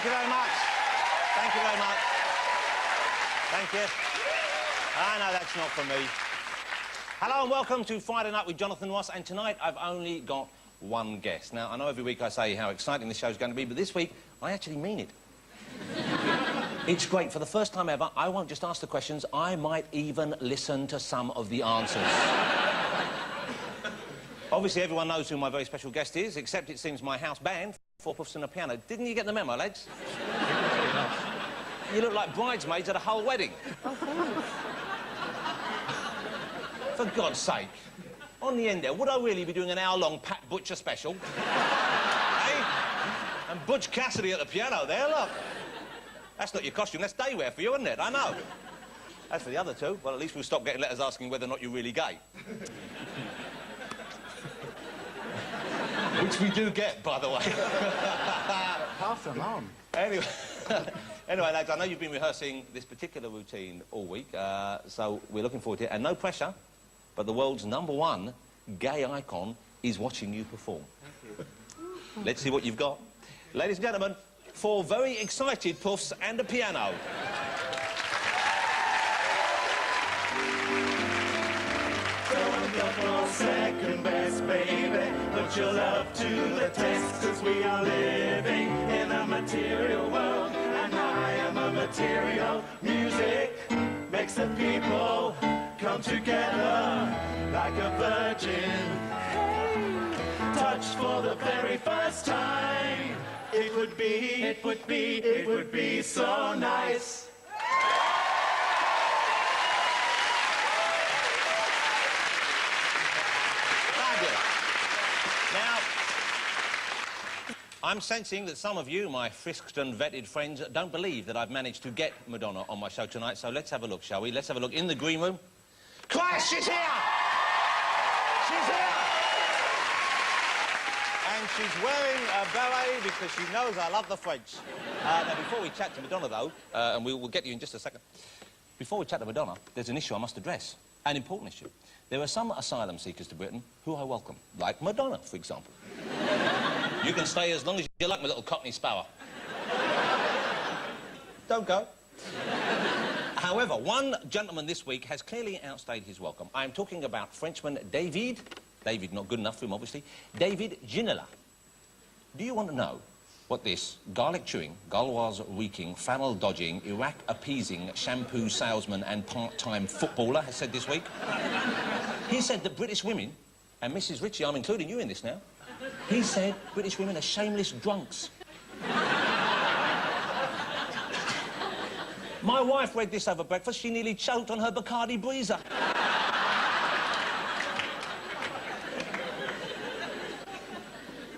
you very much. Thank you very much. Thank you. Ah, no, that's not for me. Hello and welcome to Friday Night with Jonathan Ross, and tonight I've only got one guest. Now, I know every week I say how exciting this show's going to be, but this week I actually mean it. It's great. For the first time ever, I won't just ask the questions, I might even listen to some of the answers. Obviously, everyone knows who my very special guest is, except it seems my house band, 4 puffs and a piano. Didn't you get the memo, lads? You look like bridesmaids at a whole wedding. For God's sake. On the end there, would I really be doing an hour-long Pat Butcher special? Hey? And Butch Cassidy at the piano there, look. That's not your costume, that's day wear for you, isn't it? I know. As for the other two, well, at least we'll stop getting letters asking whether or not you're really gay. Which we do get, by the way. Pass them on. Anyway, anyway, lads, I know you've been rehearsing this particular routine all week, so we're looking forward to it. And no pressure, but the world's #1 gay icon is watching you perform. Thank you. Let's see what you've got. Ladies and gentlemen, 4 very excited puffs and a piano. For second best, baby, put your love to the test, 'cause we are living in a material world, and I am a material. Music makes the people come together like a virgin, touched for the very first time. It would be so nice. Now, I'm sensing that some of you, my frisked and vetted friends, don't believe that I've managed to get Madonna on my show tonight, so let's have a look, shall we? Let's have a look in the green room. Christ, she's here! She's here! And she's wearing a beret because she knows I love the French. Now, before we chat to Madonna, though, and we'll get you in just a second, before we chat to Madonna, there's an issue I must address, an important issue. There are some asylum seekers to Britain who I welcome, like Madonna, for example. You can stay as long as you like, my little Cockney sparrow. Don't go. However, one gentleman this week has clearly outstayed his welcome. I am talking about Frenchman David, not good enough for him, obviously, David Ginola. Do you want to know what this garlic-chewing, Gauloise-reeking, flannel-dodging, Iraq-appeasing, shampoo salesman and part-time footballer has said this week? He said that British women, and Mrs. Ritchie, I'm including you in this now, he said British women are shameless drunks. My wife read this over breakfast. She nearly choked on her Bacardi Breezer.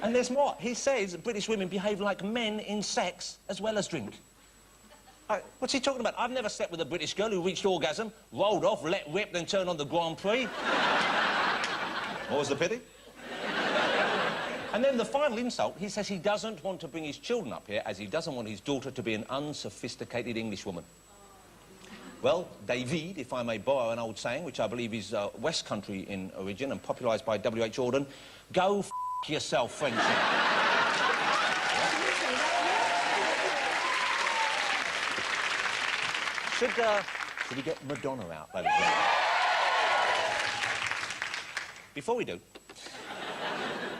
And there's more. He says British women behave like men in sex as well as drink. What's he talking about? I've never slept with a British girl who reached orgasm, rolled off, let rip, then turned on the Grand Prix. What was the pity? And then the final insult, he says he doesn't want to bring his children up here as he doesn't want his daughter to be an unsophisticated Englishwoman. Well, David, if I may borrow an old saying, which I believe is West Country in origin and popularised by W.H. Auden, go f*** yourself, Frenchie. Should we get Madonna out, ladies and gentlemen? Before we do,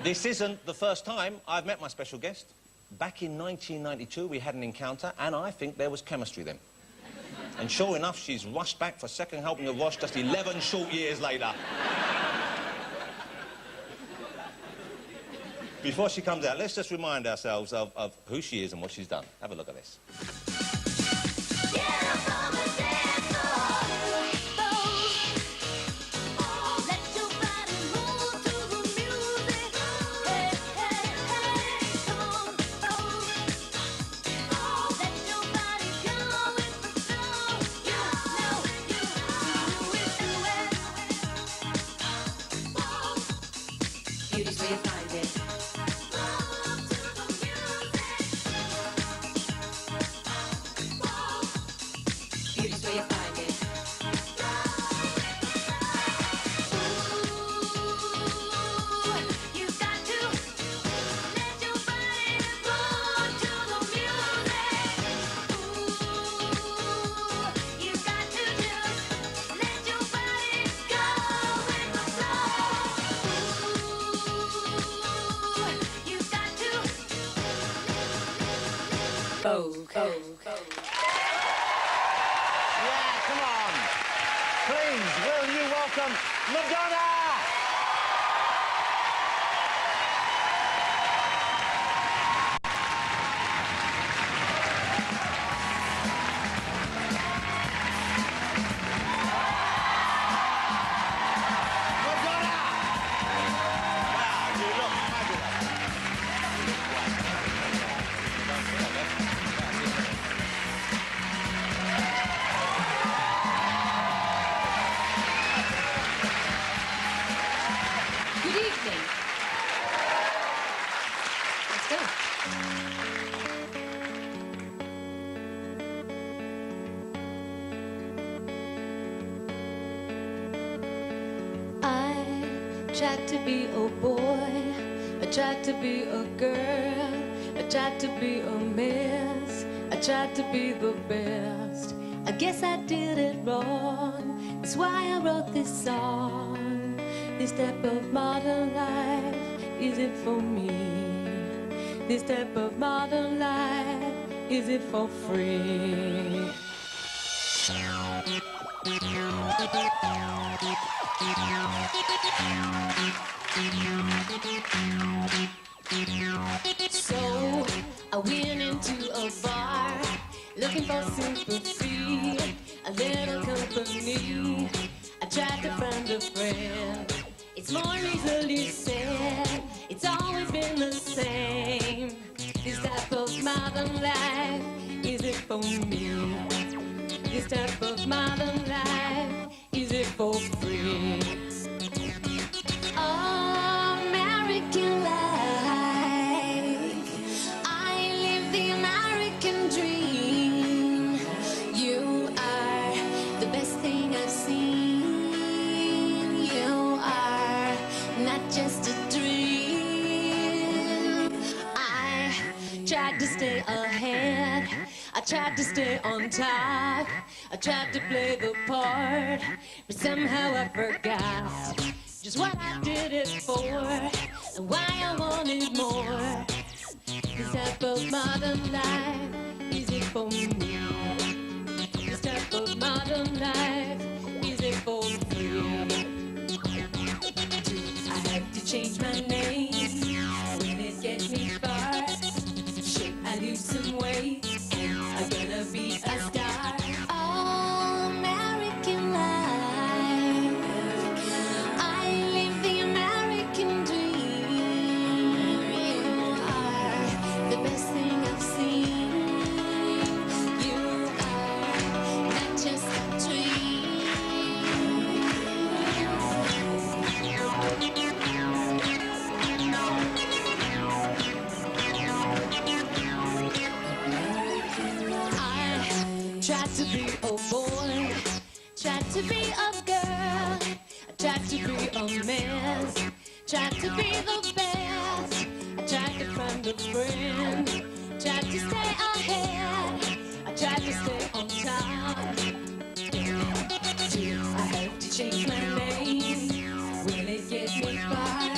this isn't the first time I've met my special guest. Back in 1992, we had an encounter, and I think there was chemistry then. And sure enough, she's rushed back for a second helping of Rosh just 11 short years later. Before she comes out, let's just remind ourselves of who she is and what she's done. Have a look at this. Beauty's where you find it. folk. Yeah, come on. Please, will you welcome Madonna? Good evening. Let's go. I tried to be a boy, I tried to be a girl, I tried to be a mess, I tried to be the best. I guess I did it wrong, that's why I wrote this song. This type of modern life, is it for me? This type of modern life, is it for free? So I went into a bar, looking for sympathy, a little company. I tried to find a friend. It's more easily said, it's always been the same. This type of modern life, is it for me? This type of modern life, is it for free? American life, I live the American dream. You are the best thing I've seen. You are not just a dream. I tried to stay ahead, I tried to stay on top, I tried to play the part, but somehow I forgot just what I did it for, and why I wanted more. This type of modern life, is it for me? This type of modern life, is it for free? Do I have to change my name? Will it get me far? Should I lose some weight? Am I gonna be a star? Oh, American life, I live the American dream. You are the best thing I've seen. You are not just a dream. I tried to be a boy, tried to be a girl, I tried to be a mess, tried to be the best. I tried to find a friend, tried to stay ahead, I tried to stay on top. Do I have to change my name? Will it get me far?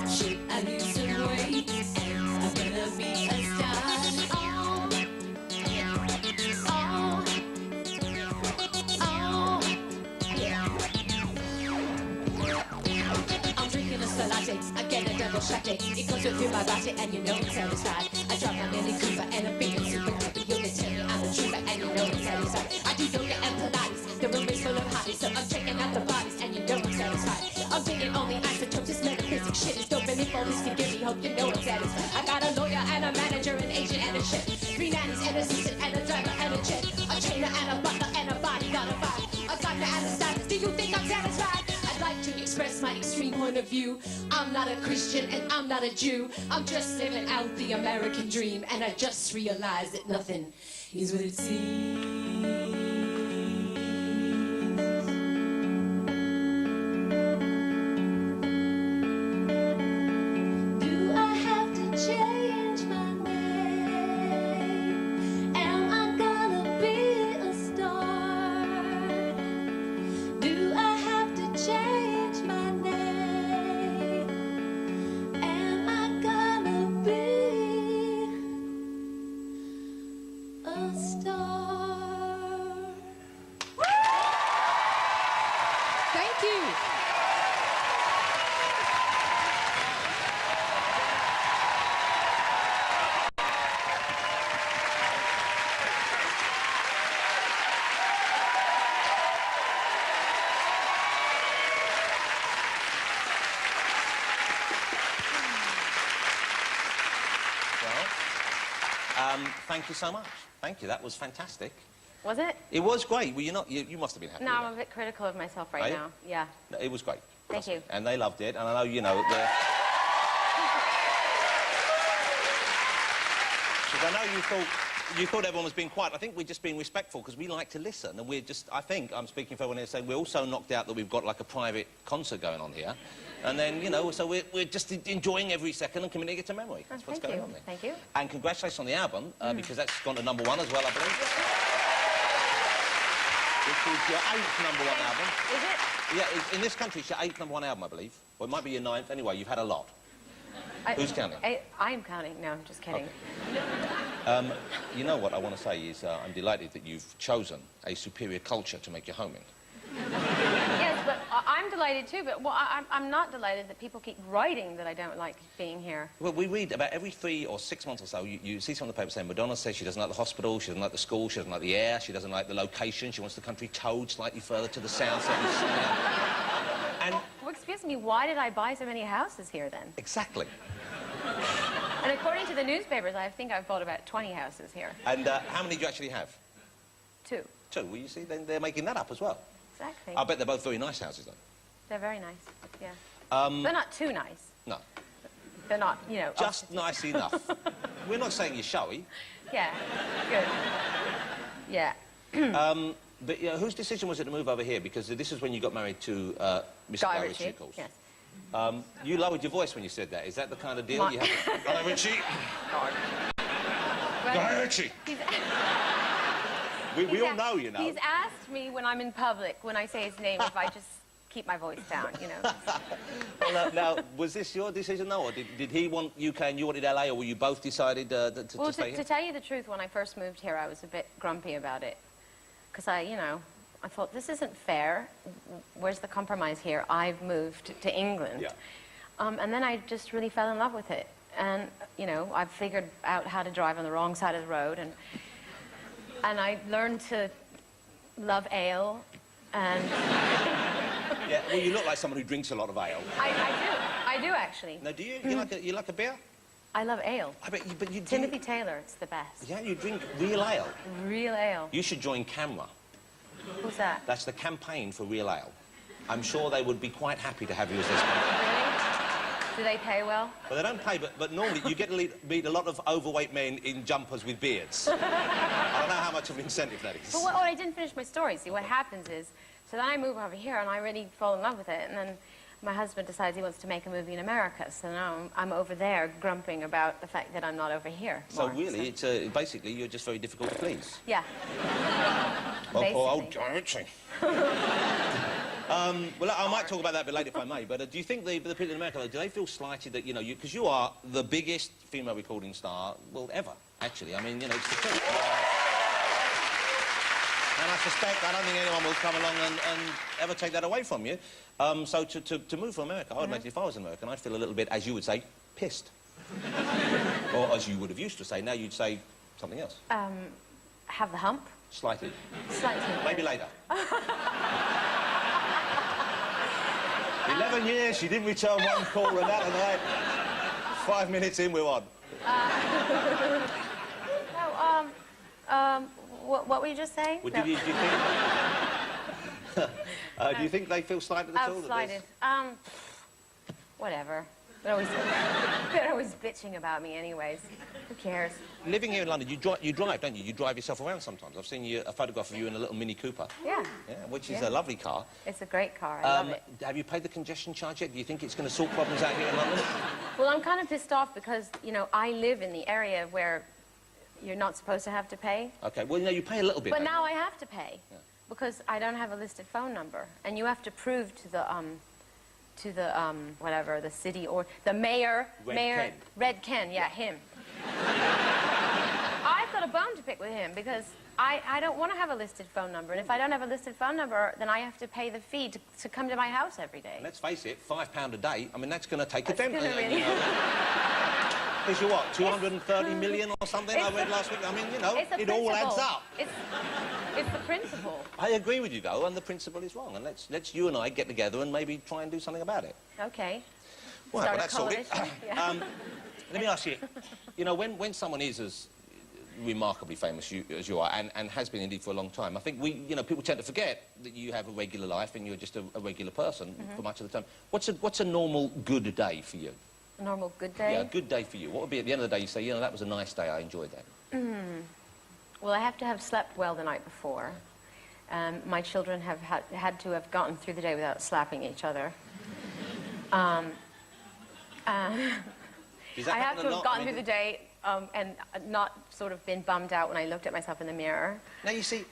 Should I lose some weight? Am I gonna be a star? Oh, I'm drinking a latte, I get a double shot. It goes through my body and you know it's satisfied. I drop my Mini Cooper and I'm feeling super duper. You can tell me I'm a trooper and you know it's satisfied. I do yoga and Pilates, the room is full of hotties, so I'm checking out the bodies and you know I'm satisfied. I'm thinking only isotopes, this metaphysics shit is dope and if all this can give me hope, you know I'm satisfied. I got a lawyer and a manager, an agent and a chef, 3 nannies and an assistant and a driver and a jet, a trainer and a butler and a bodyguard, a vibe, a doctor and a stylist. Do you think I'm satisfied? I'd like to express my extreme point of view. I'm not a Christian and I'm not a Jew. I'm just living out the American dream, and I just realized that nothing is what it seems. Do I have to change my name? Am I gonna be a star? Do I have to change my name? Am I gonna be Well, thank you so much. Thank you. That was fantastic. Was it? It was great. Well, you must have been happy. No, with I'm a bit critical of myself right Are you? now. Yeah. No, it was great. Thank you. And they loved it, and I know, you know, because I know you thought everyone was being quiet. I think we're just being respectful because we like to listen, and we're just, I think, I'm speaking for everyone here, saying we're also knocked out that we've got like a private concert going on here. And then, you know, so we're just enjoying every second and committing it to memory. That's what's going on there. Thank you. And congratulations on the album, because that's gone to #1 as well, I believe. This is your 8th #1 album. Is it? Yeah, in this country, it's your 8th #1 album, I believe. Or it might be your 9th. Anyway, you've had a lot. Who's counting? I'm counting. No, I'm just kidding. Okay. You know what I want to say is I'm delighted that you've chosen a superior culture to make your home in. Yes, but I'm delighted too, but I'm not delighted that people keep writing that I don't like being here. Well, we read about every 3 or 6 months or so, you see some of the papers saying Madonna says she doesn't like the hospital, she doesn't like the school, she doesn't like the air, she doesn't like the location, she wants the country towed slightly further to the south. And Well, excuse me, why did I buy so many houses here then? exactly. And according to the newspapers, I think I've bought about 20 houses here. And how many do you actually have? 2. 2. Well, you see, then they're making that up as well. Exactly. I bet they're both very nice houses, though. They're very nice, yeah. They're not too nice. No. They're not, you know... Just nice enough. We're not saying you're showy. Yeah, good. Yeah. But you know, whose decision was it to move over here? Because this is when you got married to Mr. Guy Guy Ritchie, Ritchie, of course. yes. You lowered your voice when you said that. Is that the kind of deal you have? Guy Ritchie. Guy Ritchie. We all know, you know. He's asked me when I'm in public, when I say his name, if I just keep my voice down, you know. Well, now, was this your decision, though, or did he want UK and you wanted LA, or were you both decided to stay here? To tell you the truth, when I first moved here, I was a bit grumpy about it. Because I thought, this isn't fair. Where's the compromise here? I've moved to England. Yeah. And then I just really fell in love with it. And, you know, I've figured out how to drive on the wrong side of the road. And I learned to love ale. And Yeah, well, you look like someone who drinks a lot of ale. I do, actually. Now, do you? You like a beer? I love ale. I bet but you Timothy Taylor, it's the best. Yeah, you drink real ale. Real ale. You should join CAMRA. Who's that? That's the campaign for real ale. I'm sure they would be quite happy to have you as their sponsor. Really? Do they pay well? Well, they don't pay, but normally you get to meet a lot of overweight men in jumpers with beards. I don't know how much of an incentive that is. But what I didn't finish my story. See, what happens is, so then I move over here and I really fall in love with it, and then my husband decides he wants to make a movie in America, so now I'm over there grumping about the fact that I'm not over here So more, really, it's basically you're just very difficult to please. Yeah. Or old Basically. Guy Ritchie. Well, I might talk about that a bit later if I may, but do you think the people in America, do they feel slighted that, you know, because you are the biggest female recording star, well, ever, actually. I mean, you know, it's the truth. And I suspect, I don't think anyone will come along and ever take that away from you. So to move from America, I would imagine if I was American, I'd feel a little bit, as you would say, pissed. Or as you would have used to say, now you'd say something else. Have the hump? Slightly. Slightly. Maybe later. 11 years, she didn't return one call, and that night. 5 minutes in, we're on. No, what were you just saying? Well, No. do you think they feel slighted at all? Slighted. Whatever. They're always bitching about me anyways. Who cares? Living here in London, you drive, don't you? You drive yourself around sometimes. I've seen a photograph of you in a little Mini Cooper. Yeah. Yeah, which is a lovely car. It's a great car. I love it. Have you paid the congestion charge yet? Do you think it's going to sort problems out here in London? Well, I'm kind of pissed off because, you know, I live in the area where you're not supposed to have to pay. Okay, well, you know, you pay a little bit. But now I have to pay because I don't have a listed phone number. And you have to prove to the whatever, the city or the mayor. Ken. Red Ken, yeah, him. I've got a bone to pick with him because I don't want to have a listed phone number. And if I don't have a listed phone number, then I have to pay the fee to come to my house every day. Let's face it, £5 a day, I mean, that's going to take a dent. Really... Because you're what, 230 million or something I read last week? I mean, you know, it all adds up. It's the principle. I agree with you, though, and the principle is wrong. And let's you and I get together and maybe try and do something about it. Okay. Well, Start that's a coalition. Yeah. Let me ask you, you know, when someone is as remarkably famous as you are, and has been indeed for a long time, I think people tend to forget that you have a regular life and you're just a regular person for much of the time. What's a normal good day for you? A normal good day? Yeah, a good day for you. What would be at the end of the day you say, you know, that was a nice day, I enjoyed that? Well, I have to have slept well the night before. My children have had to have gotten through the day without slapping each other. I have to have gotten through the day and not sort of been bummed out when I looked at myself in the mirror. Now, you see,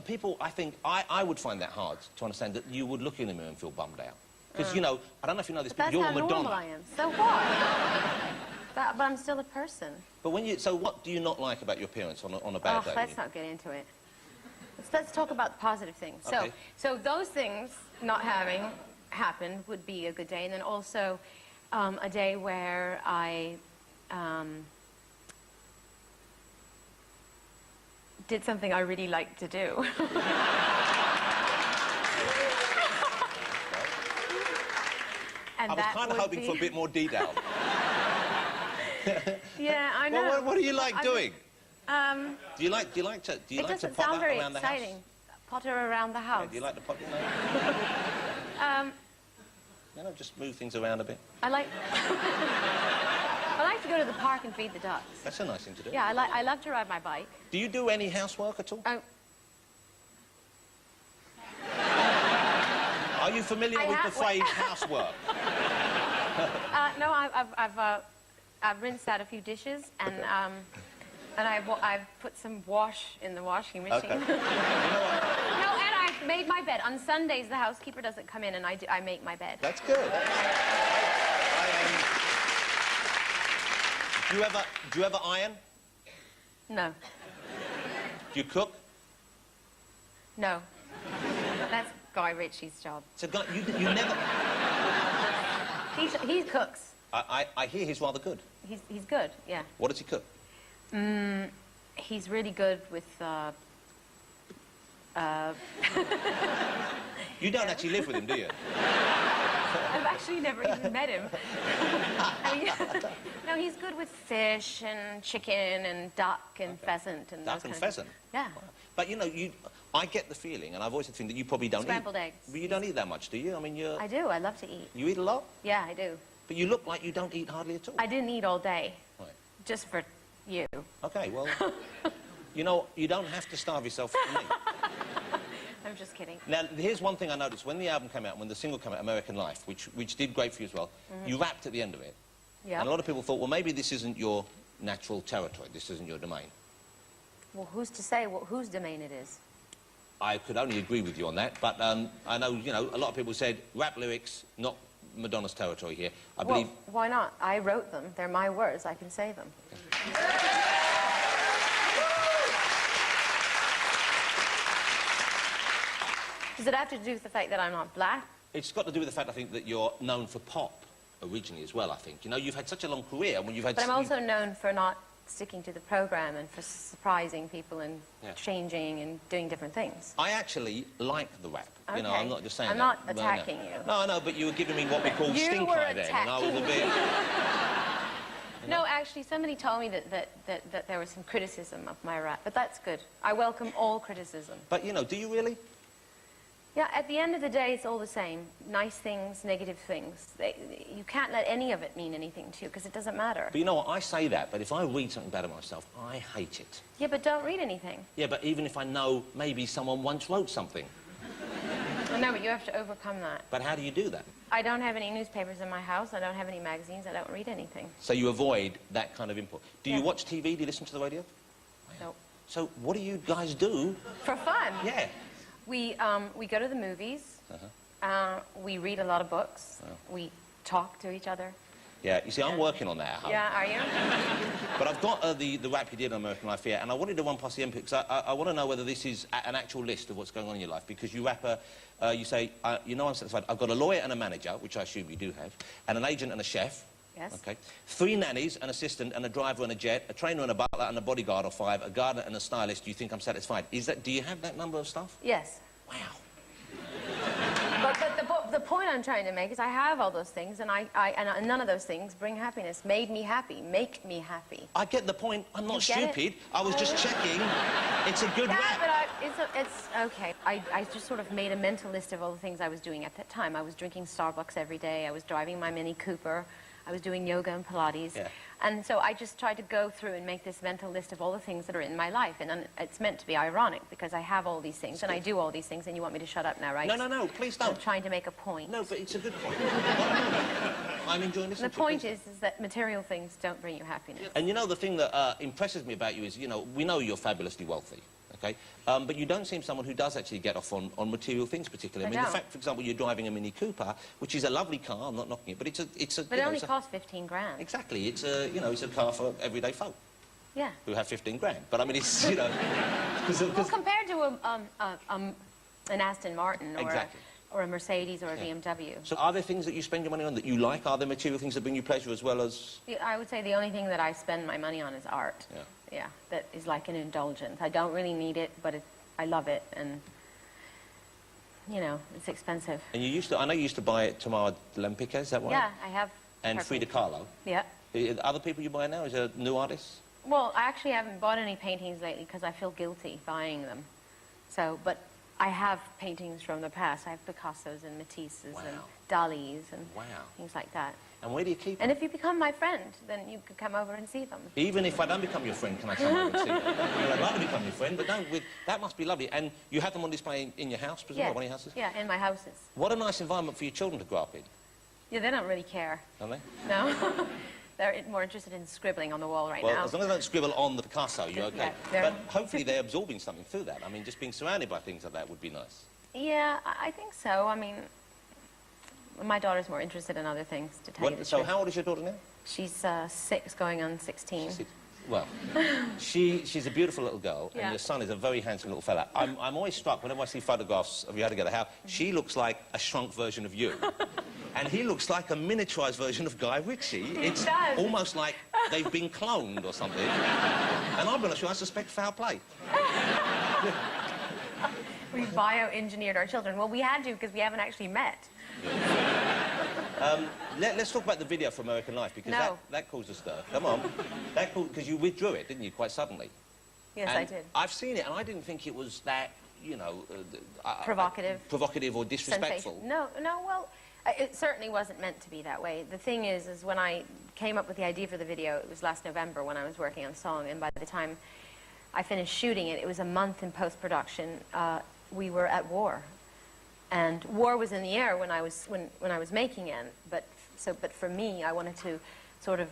people, I think, I would find that hard to understand that you would look in the mirror and feel bummed out. Because, you know, I don't know if you know this, but you're Madonna. That's how normal I am. So what? But I'm still a person. But so what do you not like about your appearance on a bad day? Let's not get into it. Let's talk about the positive things. Okay. So those things not having happened would be a good day. And then also a day where I did something I really liked to do. And I was kind of hoping for a bit more detail. Yeah, I know. Well, what do you like doing? Do you like to it doesn't sound very exciting. Potter around the house. Yeah, do you like to potter? You know, just move things around a bit. I like to go to the park and feed the ducks. That's a nice thing to do. Yeah, I love to ride my bike. Do you do any housework at all? Are you familiar with the phrase housework? No, I've rinsed out a few dishes and I've put some wash in the washing machine. Okay. You know what? No, and I've made my bed. On Sundays, the housekeeper doesn't come in, and I make my bed. That's good. Do you ever iron? No. Do you cook? No. That's Guy Ritchie's job. So, you never... He cooks. I hear he's rather good. He's good, yeah. What does he cook? He's really good with, You don't actually live with him, do you? I've actually never even met him. I mean, no, he's good with fish and chicken and duck and pheasant and duck and pheasant? Yeah. Wow. But, you know, I get the feeling, and I've always had the feeling that you probably don't Scrambled eggs. But you don't eat that much, do you? I mean, I do. I love to eat. You eat a lot? Yeah, I do. But you look like you don't eat hardly at all. I didn't eat all day. Right. Just for you. Okay, well, you know, you don't have to starve yourself for me. I'm just kidding. Now, here's one thing I noticed. When the album came out, when the single came out, American Life, which did great for you as well, you rapped at the end of it. Yeah. And a lot of people thought, well, maybe this isn't your natural territory. This isn't your domain. Well, who's to say whose domain it is? I could only agree with you on that, but I know, you know, a lot of people said rap lyrics, not Madonna's territory here. I believe... Well, why not? I wrote them. They're my words. I can say them. Does it have to do with the fact that I'm not black? It's got to do with the fact, I think, that you're known for pop originally as well, I think. You know, you've had such a long career when you've had... But I'm also known for not sticking to the program and for surprising people and changing and doing different things. I actually like the rap. Okay. You know, I'm not just saying I'm not attacking you. No, no, but you were giving me what we call stink eye then, and I was a bit... No, actually, somebody told me that there was some criticism of my rap, but that's good. I welcome all criticism. But, you know, do you really? Yeah, at the end of the day, it's all the same. Nice things, negative things. You can't let any of it mean anything to you, because it doesn't matter. But you know what, I say that, but if I read something bad about myself, I hate it. Yeah, but don't read anything. Yeah, but even if I know maybe someone once wrote something. I know, but you have to overcome that. But how do you do that? I don't have any newspapers in my house. I don't have any magazines. I don't read anything. So you avoid that kind of input. Do you watch TV? Do you listen to the radio? Nope. So what do you guys do? For fun? Yeah. We go to the movies. We read a lot of books. We talk to each other. Yeah, you see, I'm working on that at home. Yeah, are you? But I've got the rap you did on American Life here, and I wanted to run past the end because I want to know whether this is an actual list of what's going on in your life, because you rap you say, you know I'm satisfied. I've got a lawyer and a manager, which I assume you do have, and an agent and a chef. Yes. Okay. 3 nannies, an assistant, and a driver and a jet, a trainer and a butler, and a bodyguard of 5, a gardener and a stylist. Do you think I'm satisfied? Do you have that number of stuff? Yes. Wow. But the point I'm trying to make is I have all those things, and and none of those things bring happiness. Made me happy. Make me happy. I get the point. I'm not You get stupid. I was just checking. It's a good Yeah, rap. but it's okay. I just sort of made a mental list of all the things I was doing at that time. I was drinking Starbucks every day. I was driving my Mini Cooper. I was doing yoga and Pilates. Yeah. And so I just tried to go through and make this mental list of all the things that are in my life. And it's meant to be ironic because I have all these things and I do all these things, and you want me to shut up now, right? No, please don't. I'm trying to make a point. No, but it's a good point. I'm enjoying this. The point is that material things don't bring you happiness. And you know, the thing that impresses me about you is, you know, we know you're fabulously wealthy, okay? But you don't seem someone who does actually get off on material things particularly. I mean, the fact, for example, you're driving a Mini Cooper, which is a lovely car, I'm not knocking it, but it's a... But it only costs 15 grand. Exactly. It's a, you know, it's a car for everyday folk. Yeah. Who have 15 grand. But I mean, it's, you know... Well, compared to an Aston Martin or, exactly. Or a Mercedes or a BMW. So are there things that you spend your money on that you like? Are there material things that bring you pleasure as well as... I would say the only thing that I spend my money on is art. Yeah. Yeah, that is like an indulgence. I don't really need it, but I love it, and, you know, it's expensive. And you used to... I know you used to buy Tamara Lempicka, is that right? Yeah, I have. And Frida Kahlo. Yeah. Other people you buy now? Is there new artists? Well, I actually haven't bought any paintings lately because I feel guilty buying them. So, but I have paintings from the past. I have Picassos and Matisses and Dalis and things like that. And where do you keep them? And if you become my friend, then you could come over and see them. Even if I don't become your friend, can I come over and see them? I'd love to become your friend, but no, that must be lovely. And you have them on display in your house, presumably, one of your houses? Yeah, in my houses. What a nice environment for your children to grow up in. Yeah, they don't really care. Don't they? No. They're more interested in scribbling on the wall right now. Well, as long as they don't scribble on the Picasso, you're okay. Yeah, but hopefully they're absorbing something through that. I mean, just being surrounded by things like that would be nice. Yeah, I think so. I mean, my daughter's more interested in other things, to tell you the truth. So how old is your daughter now? She's 6, going on 16. Well, she's a beautiful little girl, and Yeah. your son is a very handsome little fella. I'm always struck whenever I see photographs of you together how she looks like a shrunk version of you. And he looks like a miniaturised version of Guy Ritchie. It's almost like they've been cloned or something. And I'm going to I suspect foul play. We bioengineered our children. Well, we had to because we haven't actually met. Let's talk about the video for American Life, because that caused a stir. Come on. Because you withdrew it, didn't you, quite suddenly? Yes, and I did. I've seen it, and I didn't think it was that, you know... provocative or disrespectful. No, well, it certainly wasn't meant to be that way. The thing is when I came up with the idea for the video, it was last November when I was working on the song, and by the time I finished shooting it, it was a month in post-production. We were at war. And war was in the air when I was making it, but for me, I wanted to sort of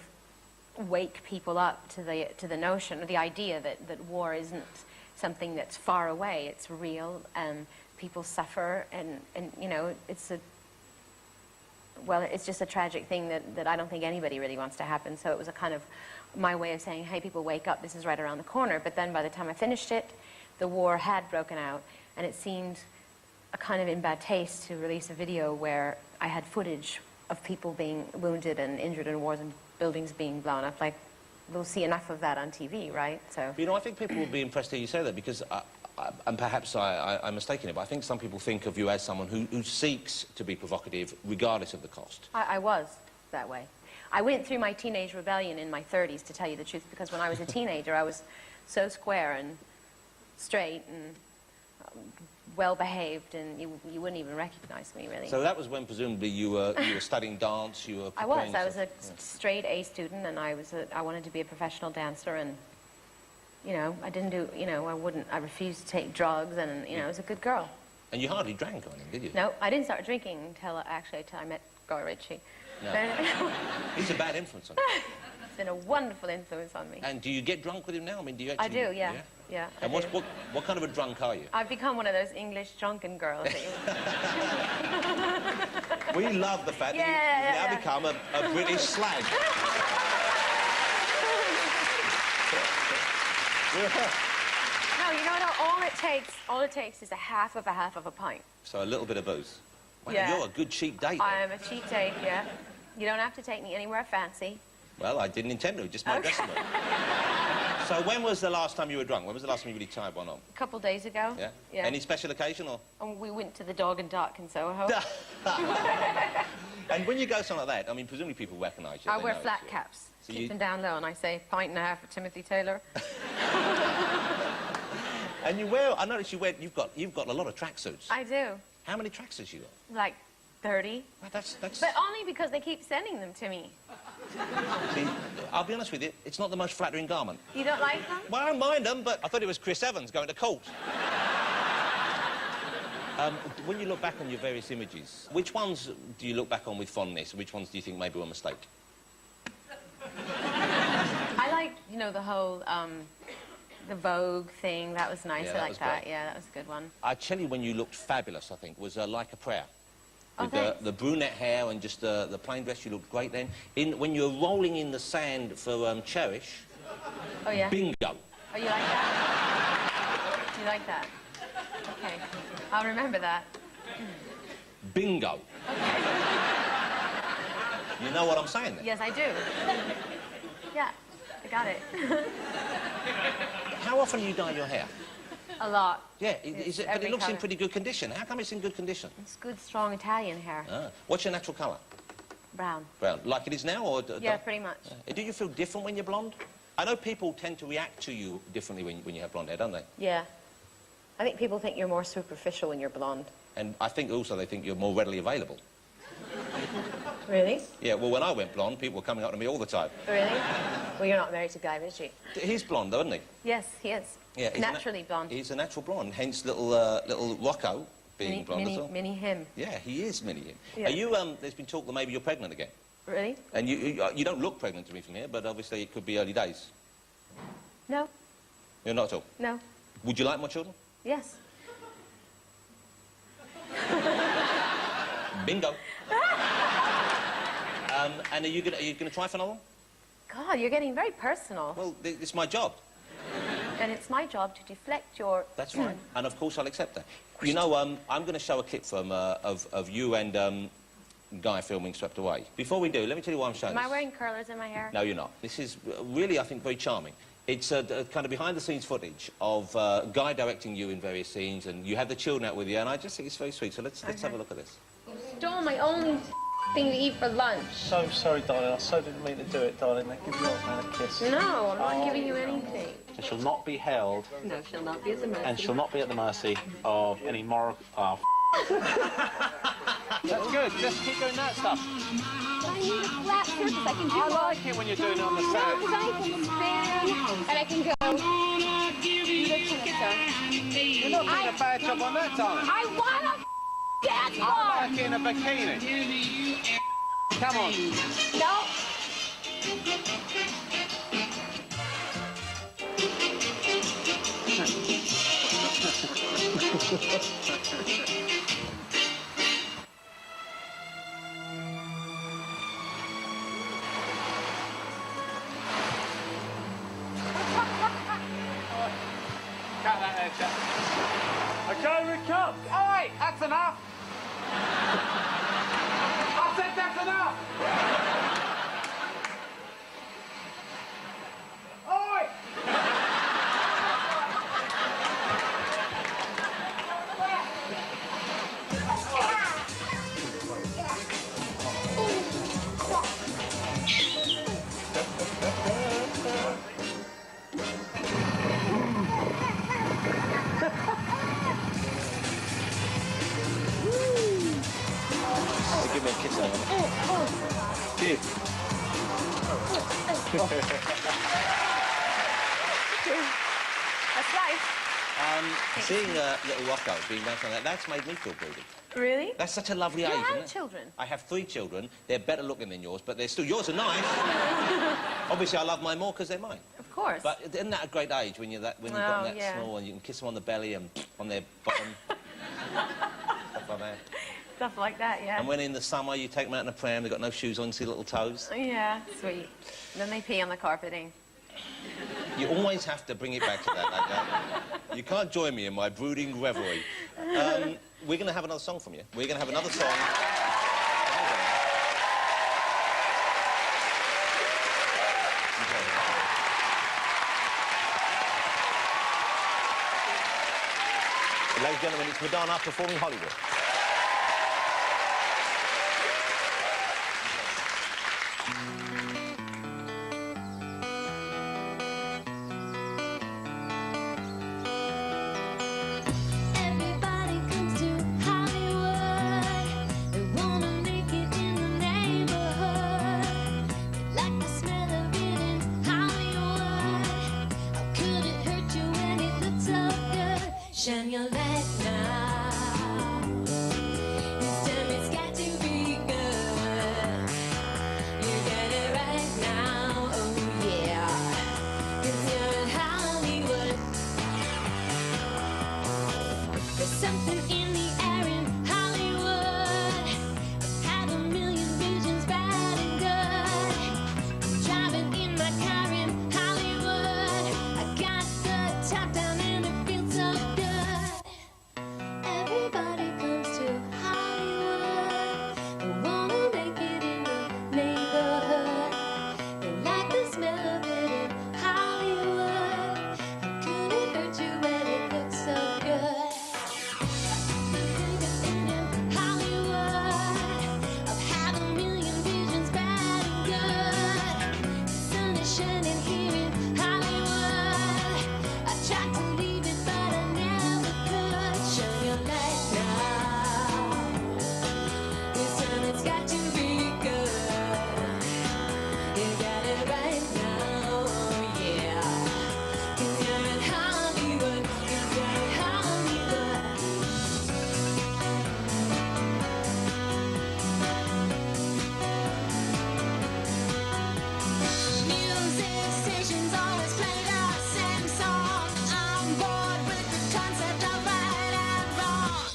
wake people up to the notion, or the idea that war isn't something that's far away. It's real, and people suffer, and you know, it's just a tragic thing that I don't think anybody really wants to happen. So it was a kind of my way of saying, hey, people, wake up, this is right around the corner. But then by the time I finished it, the war had broken out, and it seemed a kind of in bad taste to release a video where I had footage of people being wounded and injured in wars and buildings being blown up. Like, we'll see enough of that on TV, right? So. You know, I think people will be impressed to hear you say that, because, and perhaps I'm mistaken it, but I think some people think of you as someone who seeks to be provocative regardless of the cost. I was that way. I went through my teenage rebellion in my 30s, to tell you the truth, because when I was a teenager, I was so square and straight and well-behaved, and you wouldn't even recognize me, really. So that was when, presumably, you were studying dance, you were... I was a straight A student, and I wanted to be a professional dancer, and, you know, I didn't do, you know, I refused to take drugs, and, you know, I was a good girl. And you hardly drank or anything, did you? No, I didn't start drinking until I met Guy Ritchie. No. He's a bad influence on you. It's been a wonderful influence on me. And do you get drunk with him now? I mean, do you actually... I do, yeah. Yeah, and what kind of a drunk are you? I've become one of those English drunken girls. We love the fact that you've now become a British slag. No, you know, all it takes is a half of a pint. So a little bit of booze. Well, yeah. You're a good cheap date. I am a cheap date, yeah. You don't have to take me anywhere fancy. Well, I didn't intend to, just my guesstimate. So when was the last time you were drunk? When was the last time you really tied one on? A couple days ago. Yeah? Yeah. Any special occasion, or...? And we went to the Dog and Duck in Soho. And when you go something like that, I mean, presumably people recognise you. I they wear know flat it's you. caps. So Keep you- them down low, and I say, pint and a half for Timothy Taylor. And you wear... I noticed you wear... You've got a lot of tracksuits. I do. How many tracksuits you got? Like 30. Well, that's... But only because they keep sending them to me. See, I'll be honest with you, it's not the most flattering garment. You don't like them? Well, I don't mind them, but I thought it was Chris Evans going to court. When you look back on your various images, which ones do you look back on with fondness, and which ones do you think maybe were a mistake? I like, you know, the whole, the Vogue thing. That was nice. Yeah, I that like was that. great. Yeah, that was a good one. I tell you, when you looked fabulous, I think, was Like a Prayer. Oh, With thanks. the brunette hair and just the plain dress, you looked great then. When you were rolling in the sand for Cherish, Oh, yeah? bingo. Oh, you like that? You like that? Okay. I'll remember that. Bingo. You know what I'm saying then? Yes, I do. Yeah, I got it. How often do you dye your hair? A lot. Yeah, but It's it every looks in colour. pretty good condition. How come it's in good condition? It's good, strong Italian hair. Ah. What's your natural colour? Brown. Brown. Like it is now, or... Yeah, pretty much. Do you feel different when you're blonde? I know people tend to react to you differently when you have blonde hair, don't they? Yeah. I think people think you're more superficial when you're blonde. And I think also they think you're more readily available. Really? Yeah, well, when I went blonde, people were coming up to me all the time. Really? Well, you're not married to Guy Ritchie. He's blonde, though, isn't he? Yes, he is. Yeah, he's Naturally blonde. He's a natural blonde, hence little Rocco being blonde as well. Mini him. Yeah, he is mini him. Yeah. Are you, there's been talk that maybe you're pregnant again. Really? And you don't look pregnant to me from here, but obviously it could be early days. No. You're not at all. No. Would you like more children? Yes. Bingo. And are you gonna try for another one? God, you're getting very personal. Well, it's my job. And it's my job to deflect your... That's right. And of course I'll accept that. You know, I'm going to show a clip from of you and Guy filming Swept Away. Before we do, let me tell you why I'm showing Am I this. wearing curlers in my hair? No, you're not. This is really, I think, very charming. It's kind of behind-the-scenes footage of Guy directing you in various scenes, and you have the children out with you, and I just think it's very sweet. So let's have a look at this. You stole my only thing to eat for lunch. So sorry, darling. I so didn't mean to do it, darling. They give your old man a kiss. No, I'm not giving you anything. And she'll not be held, No, she'll not be at the mercy. and she'll not be at the mercy of any moral... Oh, That's good. Just keep doing that stuff. I need a flat surface. I can do I like it when you're doing it on the sand. because I can stand and I can go do this kind of stuff. You're not doing a bad job on that, darling. I want a dance I bar. like it in a bikini. Come on. No. Cut that there, chap. Okay, we cut. All right, that's enough. I said that's enough. All right. Give me a kiss on it. Cheers. That's right. Seeing little Rocco being danced on that's made me feel broody. Really? That's such a lovely age, You isn't have it? children? I have 3 children. They're better looking than yours, but they're still... Yours are nice. Obviously, I love mine more because they're mine. Of course. But isn't that a great age when you've got Oh, that yeah. small and you can kiss them on the belly and on their bottom? Stuff like that. Stuff like that, yeah. And when in the summer you take them out in a pram, they've got no shoes on, see little toes. Yeah, sweet. And then they pee on the carpeting. You always have to bring it back to that, like, You can't join me in my brooding reverie. We're going to have another song from you. We're going to have another song. Ladies and gentlemen, it's Madonna performing Hollywood. Everybody comes to Hollywood. They wanna make it in the neighborhood. They like the smell of it in Hollywood. How could it hurt you when it looks so good? Shine your light now. This time it's got to be good. You got it right now, oh yeah. 'Cause you're in Hollywood. There's something in the air in Hollywood. I've had a million visions, bad and good. I'm driving in my car in Hollywood. I got the top down and it feels so good. Everybody comes to Hollywood. They wanna make it in the neighborhood. They like the smell of it in Hollywood. How could it hurt you when it looks so good? Hollywood, I've had a million visions, bad and good. The sun is shining here in Hollywood. I tried to leave it, but I never could. Shine your light now. This time it's got to be good. You got it right now, oh yeah. 'Cause you're in Hollywood. 'Cause you're in Hollywood. Music stations always play the same song. I'm bored with the concept of right and wrong.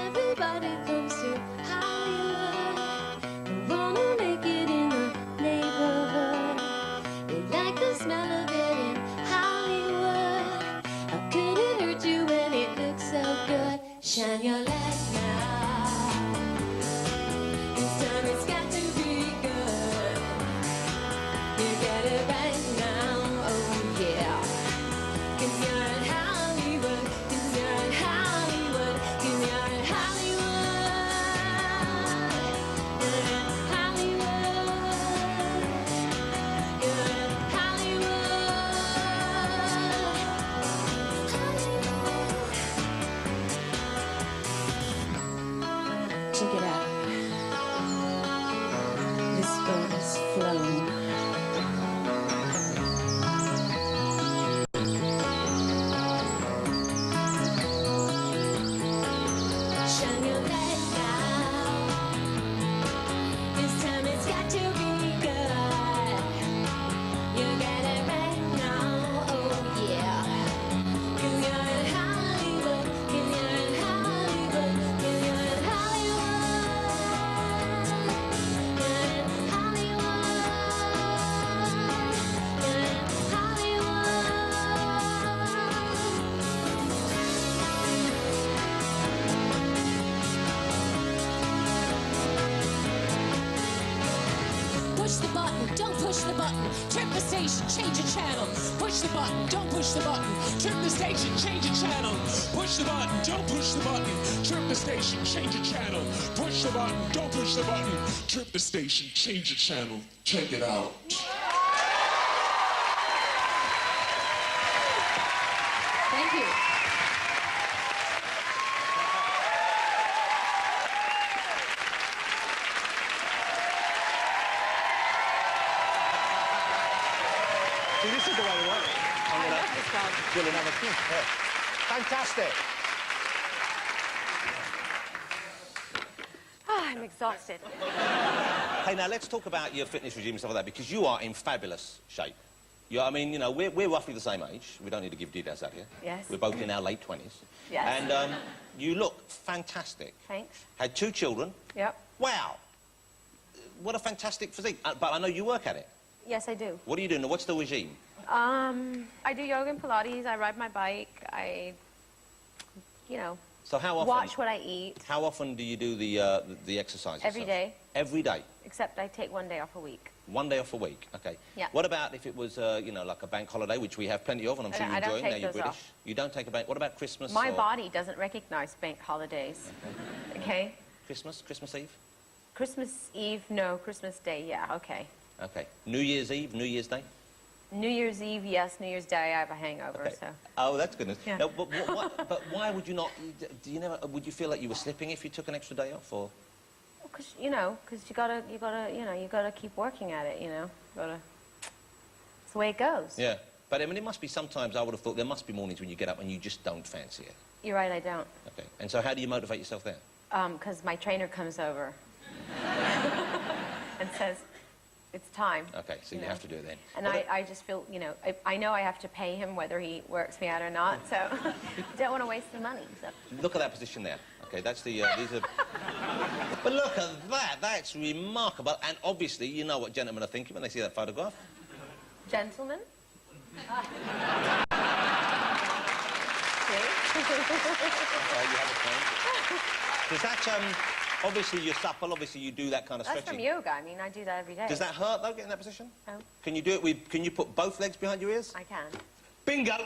Everybody comes to Hollywood. They wanna make it in the neighborhood. They like the smell of it in Hollywood. How could it hurt you when it looks so good? Shine your light now. This time it's got to be good. You got it right now, oh yeah. 'Cause you're in Hollywood. 'Cause you're in Hollywood. 'Cause you're in Hollywood. You're in Hollywood. You're in Hollywood. Check it out. This boat is flown. Shine your light now. This time it's got to be good. You got it right now, oh yeah. 'Cause you're in Hollywood. 'Cause you're in Hollywood. 'Cause you're in Hollywood. You're in Hollywood. You're in Push the button, don't push the button. Trip the station, change the channel. Push the button, don't push the button. Trip the station, change the channel. Push the button, don't push the button. Trip the station, change the channel. Push the button, don't push the button. Trip the station, change the channel. Check it out. Thank you. See, this is the way to work. I'm I gonna love this song. do another thing. Yeah. Fantastic. I'm exhausted. Hey, now let's talk about your fitness regime and stuff like that, because you are in fabulous shape. I mean, you know, we're roughly the same age. We don't need to give details out here. Yes. We're both in our late 20s. Yes. And you look fantastic. Thanks. Had 2 children. Yep. Wow. What a fantastic physique. But I know you work at it. Yes, I do. What are you doing? What's the regime? I do yoga and Pilates. I ride my bike. I, So how often? watch what I eat. How often do you do the exercises? Every day. Every day? except I take 1 day off a week. 1 day off a week, okay. Yeah. What about if it was, you know, like a bank holiday, which we have plenty of, and I'm sure you're I don't enjoying, take now you're those British. off. You don't take a bank, what about Christmas? My or body doesn't recognize bank holidays. Okay? Christmas Eve? Christmas Eve, no. Christmas Day, yeah, okay. Okay. New Year's Eve, New Year's Day? New Year's Eve, yes. New Year's Day, I have a hangover, Okay. so. Oh, that's goodness. Yeah. No, but why would you not, do you never, would you feel like you were slipping if you took an extra day off, or? Because, you gotta keep working at it, you know. It's the way it goes. Yeah. But I mean, it must be sometimes, I would have thought, there must be mornings when you get up and you just don't fancy it. You're right, I don't. Okay. And so how do you motivate yourself then? Because my trainer comes over and says, it's time. Okay, so you know. have to do it then. And Well, I just feel, you know, I know I have to pay him whether he works me out or not, so I don't want to waste the money. So. Look at that position there. Okay, that's the, these are... But look at that, that's remarkable. And obviously, you know what gentlemen are thinking when they see that photograph. Gentlemen? Okay, you have a point. Does that, obviously you're supple, obviously you do that kind of That's stretching. from yoga. I mean, I do that every day. Does that hurt, though, getting in that position? No. Can you do it with, can you put both legs behind your ears? I can. Bingo!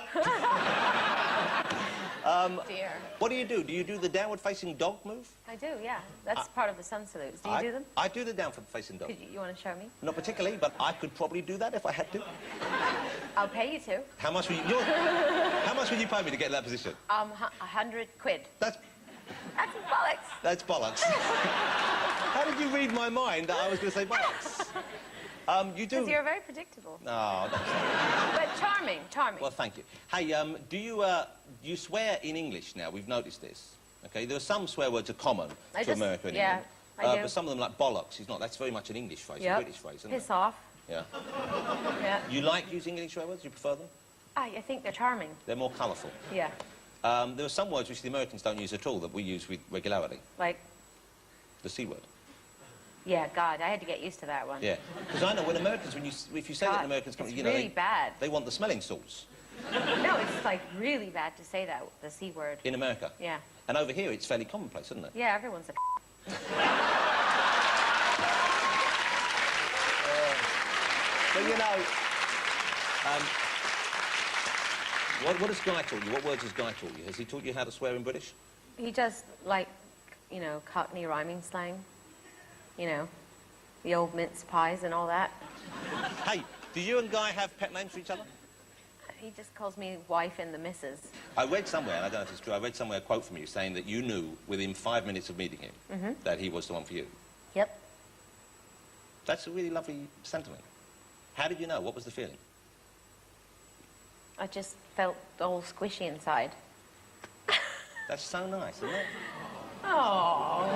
Dear. What do? Do you do the downward-facing dog move? I do, yeah. That's part of the sun salutes. Do you do them? I do the downward-facing dog. You want to show me? Not particularly, but I could probably do that if I had to. I'll pay you to. How much will you... how much will you pay me to get in that position? 100 quid. That's bollocks. That's bollocks. How did you read my mind that I was going to say bollocks? You do... Because you're very predictable. No, that's But charming, charming. Well, thank you. Hey, do you swear in English now? We've noticed this. Okay, there are some swear words are common to America and England. I do. But some of them, like bollocks, is not. That's very much an English phrase, a British phrase, isn't Piss it? off. Yeah. Yeah. You like using English swear words? You prefer them? I think they're charming. They're more colourful. Yeah. There are some words which the Americans don't use at all that we use with regularity. Like? The C word. Yeah, God, I had to get used to that one. Yeah. Because I know when Americans, if you say that in Americans, it's you know, really bad. They want the smelling salts. No, it's like really bad to say that, the C word. In America? Yeah. And over here, it's fairly commonplace, isn't it? Yeah, everyone's a But you know, what has Guy taught you? What words has Guy taught you? Has he taught you how to swear in British? He just, like, you know, Cockney rhyming slang. You know, the old mince pies and all that. Hey, do you and Guy have pet names for each other? He just calls me wife and the missus. I read somewhere, and I don't know if it's true, I read somewhere a quote from you saying that you knew within 5 minutes of meeting him that he was the one for you. Yep. That's a really lovely sentiment. How did you know? What was the feeling? I just felt all squishy inside. That's so nice, isn't it? Oh.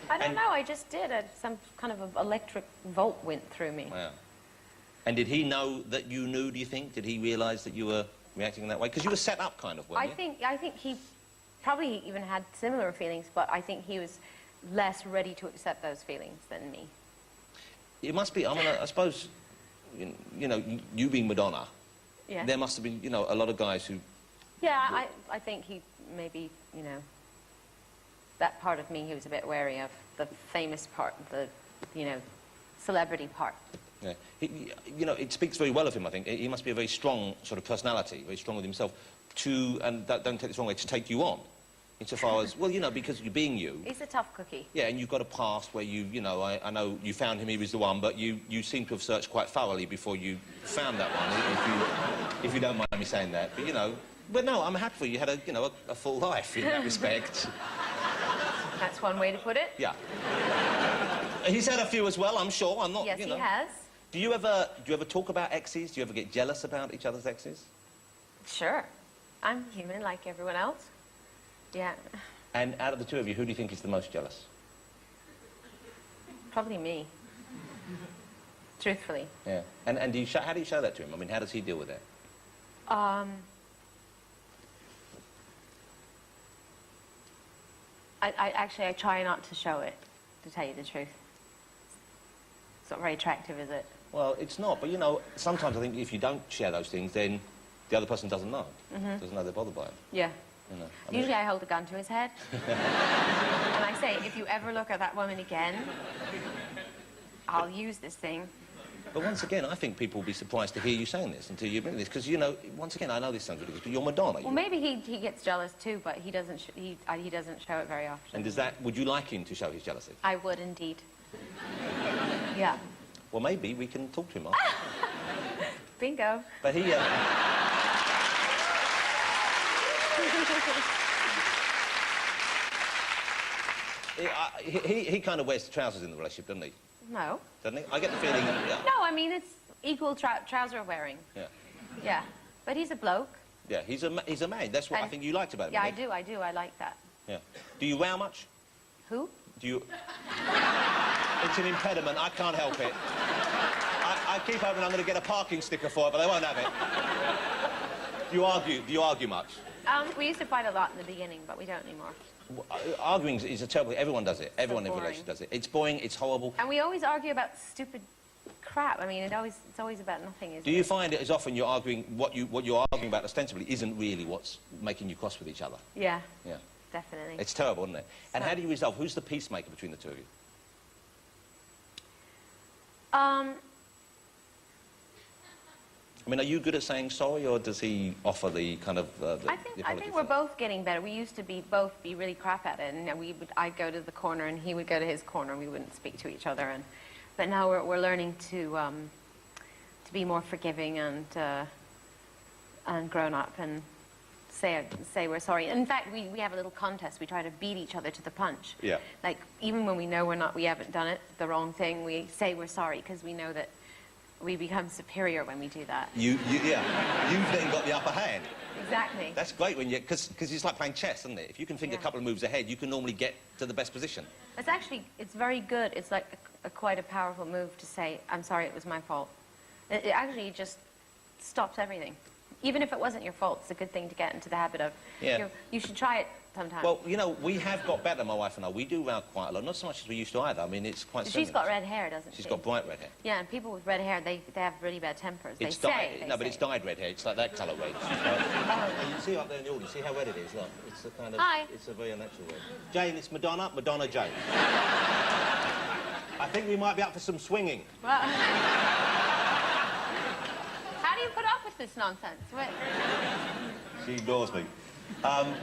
I don't know, I just did. Some kind of a electric volt went through me. Wow. And did he know that you knew, do you think? Did he realise that you were reacting in that way? Because you were set up, kind of, weren't you? I think he probably even had similar feelings, but I think he was less ready to accept those feelings than me. It must be, I mean, I suppose, you know, you being Madonna, Yeah. there must have been, you know, a lot of guys who... Yeah, I think he maybe, you know, that part of me he was a bit wary of. The famous part, the, you know, celebrity part. Yeah. You know, it speaks very well of him, I think. He must be a very strong sort of personality, very strong with himself, and don't take this wrong way, to take you on. Insofar as, well, you know, because you're being you. He's a tough cookie. Yeah, and you've got a past where you know, I know you found him, he was the one, but you seem to have searched quite thoroughly before you found that one, if you don't mind me saying that. But, you know, but no, I'm happy for you. You had a full life in that respect. That's one way to put it. Yeah. He's had a few as well, I'm sure. I'm not, Yes, you know. he has. Do you ever talk about exes? Do you ever get jealous about each other's exes? Sure. I'm human like everyone else. Yeah. And out of the two of you, who do you think is the most jealous? Probably me. Truthfully. Yeah. And do you how do you show that to him? I mean, how does he deal with it? I try not to show it, to tell you the truth. It's not very attractive, is it? Well, it's not, but, you know, sometimes I think if you don't share those things, then the other person doesn't know. Doesn't know they're bothered by it. Yeah. You know, Usually I hold a gun to his head. And I say, if you ever look at that woman again, I'll use this thing. But once again, I think people will be surprised to hear you saying this until you bring this, because, you know, once again, I know this sounds ridiculous, but you're Madonna. Well, maybe he gets jealous too, but he doesn't he doesn't show it very often. And does that, would you like him to show his jealousy? I would indeed. Yeah. Well, maybe we can talk to him after. Bingo. But he... he kind of wears the trousers in the relationship, doesn't he? No. Doesn't he? I get the feeling... Yeah. No, I mean, it's equal trouser wearing. Yeah. Yeah. But he's a bloke. Yeah, he's a man. That's what I think you liked about him. Yeah, I do. I like that. Yeah. Do you row much? Who? Do you... It's an impediment. I can't help it. I keep hoping I'm going to get a parking sticker for it, but they won't have it. Do you argue much? We used to fight a lot in the beginning, but we don't anymore. Arguing is a terrible... Everyone does it. Everyone in a relationship does it. It's boring, it's horrible. And we always argue about stupid crap. I mean, it's always about nothing, isn't it? Do you find it as often you're arguing... What you're arguing about ostensibly isn't really what's making you cross with each other? Yeah. Yeah. Definitely. It's terrible, isn't it? And how do you resolve... Who's the peacemaker between the two of you? I mean, are you good at saying sorry, or does he offer the kind of I think we're both getting better. We used to both be really crap at it, and I'd go to the corner, and he would go to his corner, and we wouldn't speak to each other. But now we're learning to be more forgiving and grown up and say we're sorry. In fact, we have a little contest. We try to beat each other to the punch. Yeah. Like even when we know we haven't done it, the wrong thing, we say we're sorry because we know that we become superior when we do that. You've then got the upper hand. Exactly. That's great when you... Because it's like playing chess, isn't it? If you can think a couple of moves ahead, you can normally get to the best position. It's very good. It's like quite a powerful move to say, I'm sorry, it was my fault. It actually just stops everything. Even if it wasn't your fault, it's a good thing to get into the habit of. Yeah. You should try it sometime. Well, you know, we have got better, my wife and I. We do row quite a lot. Not so much as we used to either. I mean, it's quite She's got red hair, doesn't she? She's got bright red hair. Yeah, and people with red hair, they have really bad tempers. It's but it's dyed red hair. It's like that colour red. And you see up there in the audience, see how red it is? Look, it's a kind of... Hi. It's a very unnatural red. Jane, it's Madonna. Madonna Jane. I think we might be up for some swinging. Well, how do you put up with this nonsense? Wait. She ignores me.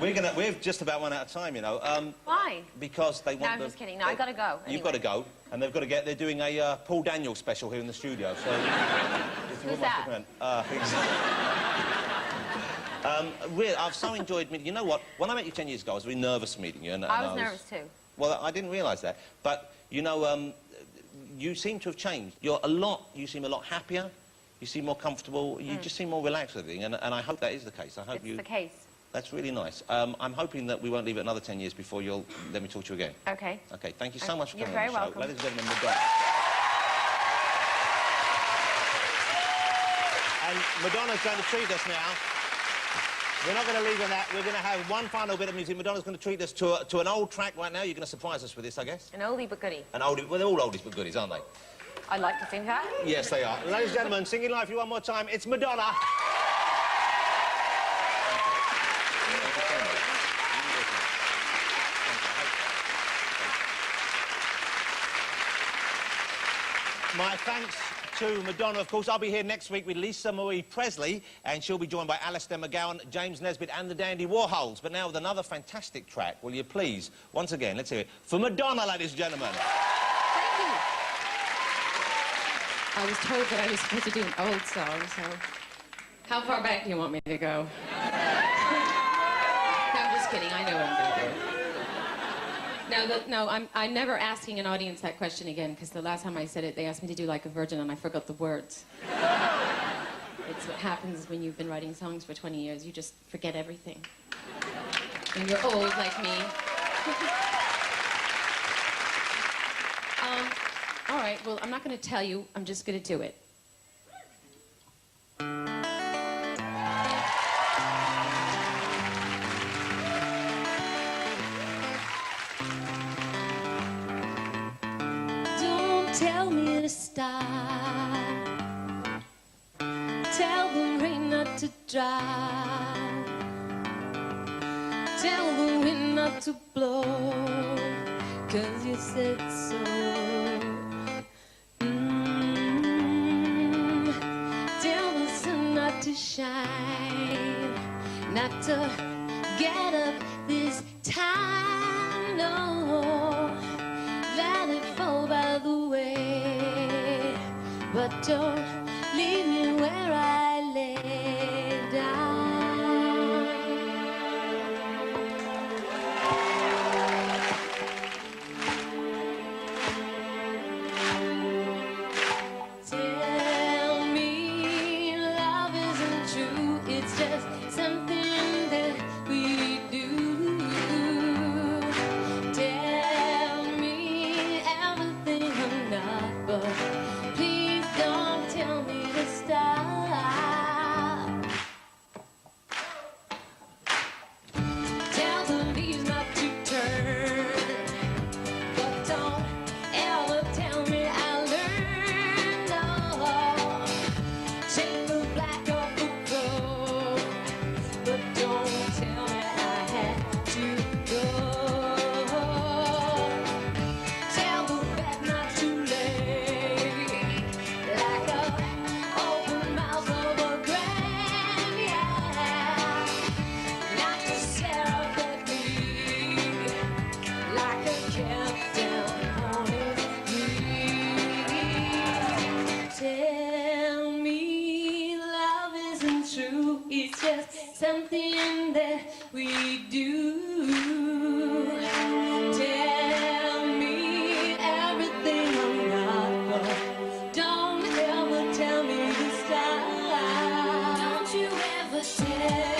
We've just about run out of time, you know. Why? Because they want... No, I'm just kidding. No, I've got to go. Anyway. You've got to go, and they've got to get... They're doing a Paul Daniels special here in the studio, so... Who's that? Really, I've so enjoyed meeting... You know what? When I met you 10 years ago, I was very nervous meeting you. I was nervous too. Well, I didn't realise that. But, you know, you seem to have changed. You seem a lot happier. You seem more comfortable. You just seem more relaxed with everything, and I hope that is the case. I hope it's the case. That's really nice. I'm hoping that we won't leave it another 10 years before you'll let me talk to you again. Okay. Okay, thank you so much for coming on the show. show. You're very welcome. Ladies and gentlemen, Madonna. And Madonna's going to treat us now. We're not going to leave on that. We're going to have one final bit of music. Madonna's going to treat us to an old track right now. You're going to surprise us with this, I guess. An oldie but goodie. An oldie. Well, they're all oldies but goodies, aren't they? I'd like to think that. Yes, they are. Ladies and gentlemen, singing live for you one more time. It's Madonna. My thanks to Madonna, of course. I'll be here next week with Lisa Marie Presley, and she'll be joined by Alistair McGowan, James Nesbitt and the Dandy Warhols. But now with another fantastic track, will you please, once again, let's hear it, for Madonna, ladies and gentlemen. Thank you. I was told that I was supposed to do an old song, so... How far back do you want me to go? No, I'm just kidding. I know what I'm going to do. I'm never asking an audience that question again, because the last time I said it, they asked me to do like a virgin, and I forgot the words. It's what happens when you've been writing songs for 20 years. You just forget everything. When you're old like me. All right, well, I'm not going to tell you. I'm just going to do it. Don't tell me to stop. Tell the rain not to dry. Tell the wind not to blow. 'Cause you said so. to shine, not to get up this time, no. Let it fall by the way, but don't leave me where I lay down. Tell me love isn't true, it's just something that we do. Tell me everything I'm not, but please don't tell me to stop. Tell the leaves not to turn, but don't ever tell me I learned. No, take the black off the gold, but don't tell me I had to go. Tell the bed not to lay like a open mouth of a grave, yeah. Not to stare up at me like a captain on his knee. Tell me love isn't true, it's just something that we do. Tell me everything I'm not, but don't ever tell me to stop. Don't you ever tell